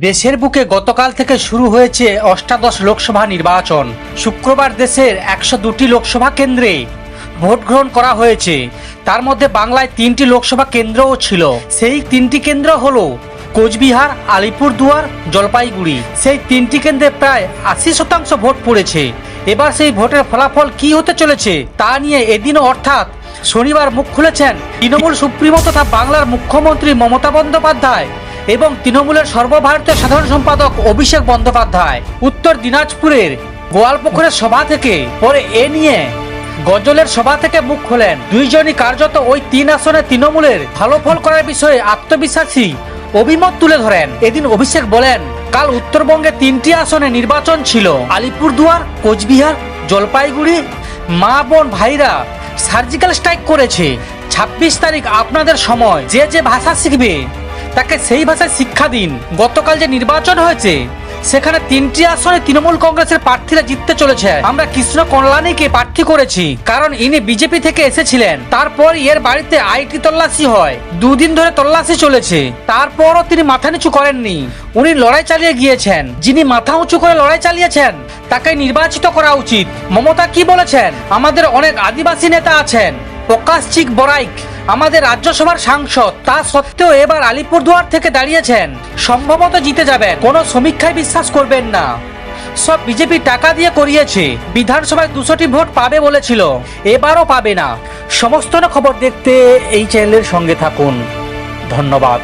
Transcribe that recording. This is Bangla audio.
দেশের বুকে গতকাল থেকে শুরু হয়েছে অষ্টাদশ লোকসভা নির্বাচন। শুক্রবার দেশের 102টি লোকসভা কেন্দ্রে ভোট গ্রহণ করা হয়েছে। তার মধ্যে বাংলায় 3টি লোকসভা কেন্দ্রও ছিল। সেই 3টি কেন্দ্র হলো কোচবিহার, আলিপুরদুয়ার, জলপাইগুড়ি। সেই 3টি কেন্দ্রে প্রায় 80% ভোট পড়েছে। এবার সেই ভোটের ফলাফল কি হতে চলেছে তা নিয়ে এদিনও অর্থাৎ শনিবার মুখ খুলেছেন তৃণমূল সুপ্রিমো তথা বাংলার মুখ্যমন্ত্রী মমতা বন্দ্যোপাধ্যায় এবং তৃণমূলের সর্বভারতীয় সাধারণ সম্পাদক অভিষেক বন্দ্যোপাধ্যায়। উত্তর দিনাজপুরের গোয়ালপুকুরের সভা থেকে পরে এ নিয়ে গজলের সভা থেকে মুখ খোলেন। দুইজনই কার্যত ওই 3 আসনে তৃণমূলের ভালো ফল করার বিষয়ে আত্মবিশ্বাসী অভিমত তুলে ধরেন। এদিন অভিষেক বলেন, কাল উত্তরবঙ্গে 3টি আসনে নির্বাচন ছিল, আলিপুরদুয়ার, কোচবিহার, জলপাইগুড়ি। মা বোন ভাইরা সার্জিক্যাল স্ট্রাইক করেছে। 26 তারিখ আপনাদের সময়, যে যে ভাষা শিখবে তাকে সেই ভাষায় শিক্ষা দিন। গতকাল যে নির্বাচন হয়েছে সেখানে 3টি আসনে তৃণমূল কংগ্রেসের প্রার্থীরা জিততে চলেছে। আমরা কৃষ্ণ কল্যাণীকে প্রার্থী করেছি কারণ ইনি বিজেপি থেকে এসেছিলেন। তারপর এর বাড়িতে আইটি তল্লাশি হয়, 2 দিন ধরে তল্লাশি চলেছে। তারপরও তিনি মাথা নিচু করেননি, উনি লড়াই চালিয়ে গিয়েছেন। যিনি মাথা উঁচু করে লড়াই চালিয়েছেন তাকে নির্বাচিত করা উচিত। মমতা কি বলেছেন, আমাদের অনেক আদিবাসী নেতা আছেন, প্রকাশ চিক বরাইক আমাদের রাজ্যসভার সাংসদ, তা সত্ত্বেও এবার আলিপুরদুয়ার থেকে দাঁড়িয়েছেন, সম্ভবত জিতে যাবেন। কোনো সমীক্ষায় বিশ্বাস করবেন না, সব বিজেপি টাকা দিয়ে করিয়েছে। বিধানসভায় 200টি ভোট পাবে বলেছিল, এবারও পাবে না। সমস্ত খবর দেখতে এই চ্যানেলের সঙ্গে থাকুন। ধন্যবাদ।